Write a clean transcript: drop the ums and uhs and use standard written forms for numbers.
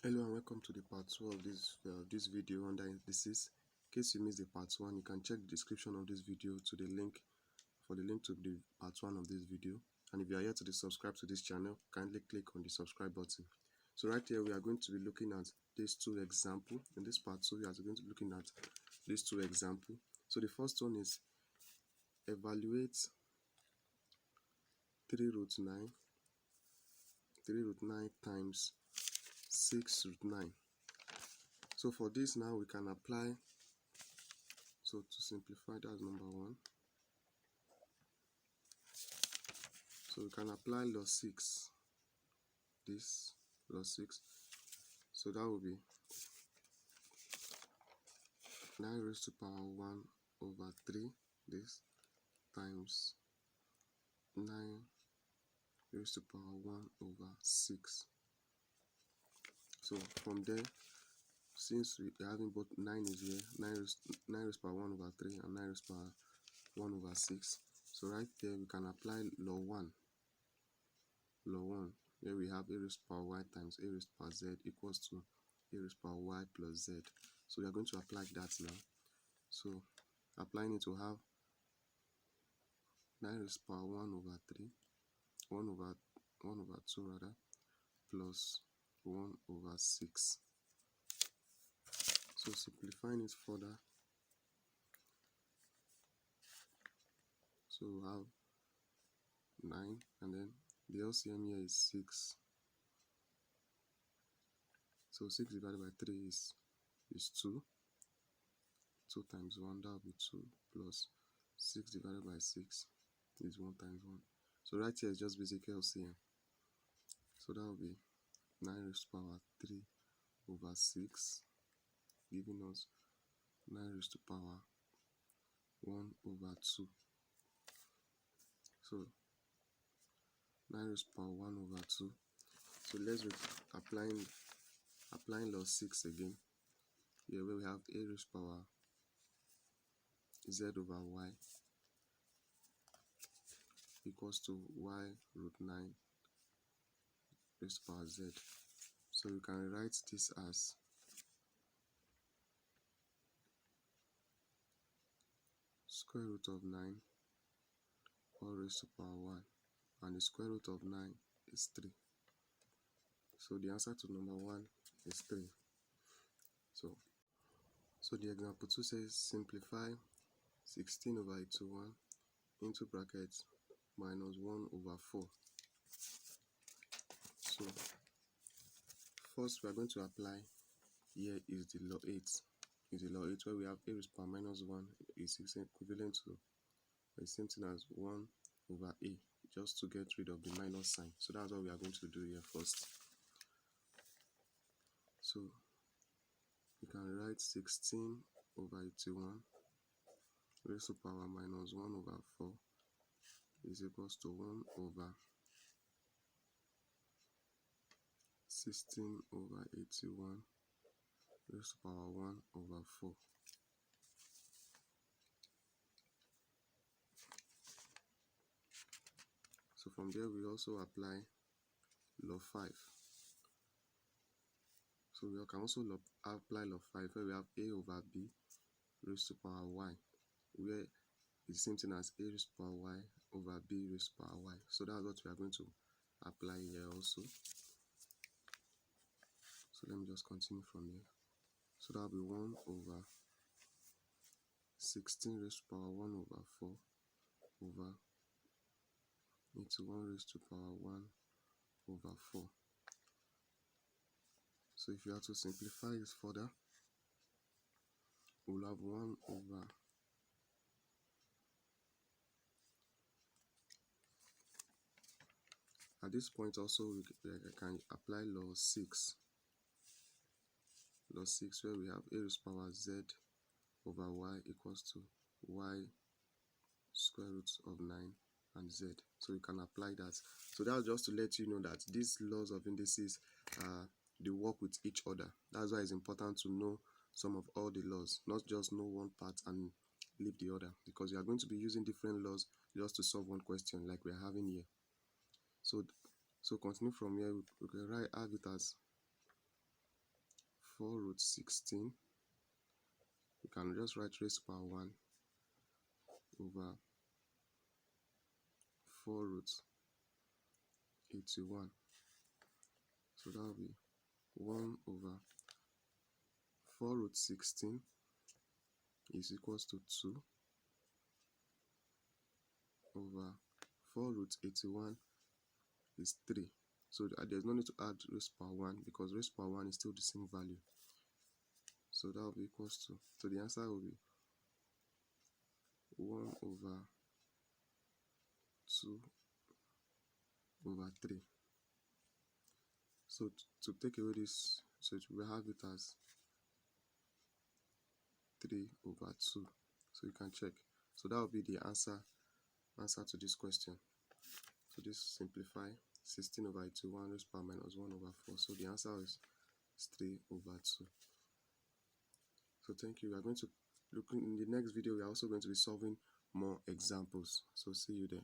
Hello and welcome to the part 2 of this video under Indices. In case you missed the part 1, you can check the description of this video to the link to the part 1 of this video. And if you are yet to subscribe to this channel, kindly click on the subscribe button. So right here we are going to be looking at these two examples. In this part 2 we are going to be looking at these two examples. So the first one is evaluate 3 root 9 times 6 root 9. So for this now we can apply, so to simplify, that's number 1. So we can apply log 6, this log 6, so that will be 9 raised to power 1 over 3, this, times 9 raised to power 1 over 6. So from there, since we are having both 9 is here, 9 raised power 1 over 3 and 9 raised power 1 over 6. So right there we can apply log 1. Here we have a raised power y times a raised power z equals to a raised power y plus z. So we are going to apply that now. So applying it, to have 9 raised power 1 over 3, 1 over 2 rather, plus 1 over 6. So simplifying it further, so we have 9, and then the LCM here is 6. So 6 divided by 3 is 2. 2 times 1, that will be 2, plus 6 divided by 6 is 1 times 1. So right here is just basic LCM. So that will be 9 raised to power 3 over 6, giving us 9 raised to power 1 over 2. So 9 raised to power 1 over 2. So let's be applying log 6 again. Here where we have a raised to power z over y equals to y root 9 raised to power z. So you can rewrite this as square root of 9 all raised to power 1, and the square root of 9 is 3. So the answer to number 1 is 3. So the example 2 says simplify 16 over 81 into brackets minus 1 over 4. So first we are going to apply, here is the log 8. Is the log 8 where we have a raised to power minus 1 is equivalent to the same thing as 1 over a, just to get rid of the minus sign. So that's what we are going to do here first. So you can write 16 over 81 raised to power minus 1 over 4 is equals to 1 over 16 over 81 raised to power 1 over 4. So from there we also apply log 5. So we can also apply log 5 where we have a over b raised to power y, where it's the same thing as a raised to power y over b raised to power y. So that's what we are going to apply here also. So let me just continue from here. So that will be 1 over 16 raised to power 1 over 4 over into 1 raised to power 1 over 4. So if you have to simplify this further, we'll have 1 over at this point also we can apply log 6. Log 6 where we have a raised to power z over y equals to y square root of 9 and z. So you can apply that. So that's just to let you know that these laws of indices they work with each other. That's why it's important to know some of all the laws, not just know one part and leave the other, because you are going to be using different laws just to solve one question like we are having here. So continue from here. We can have it as 4 root 16. We can just write raised to power 1 over 4 root 81. So that will be 1 over 4 root 16 is equals to 2 over 4 root 81 is 3. So there's no need to add raised to power 1 because raised to power 1 is still the same value. So that will be equals to, so the answer will be 1 over 2 over 3. So to take away this, so we have it as 3 over 2. So you can check. So that will be the answer to this question. So this simplify 16 over 81 raised to power minus 1 over 4. So the answer is 3 over 2. So thank you. We are going to look in the next video. We are also going to be solving more examples. So see you there.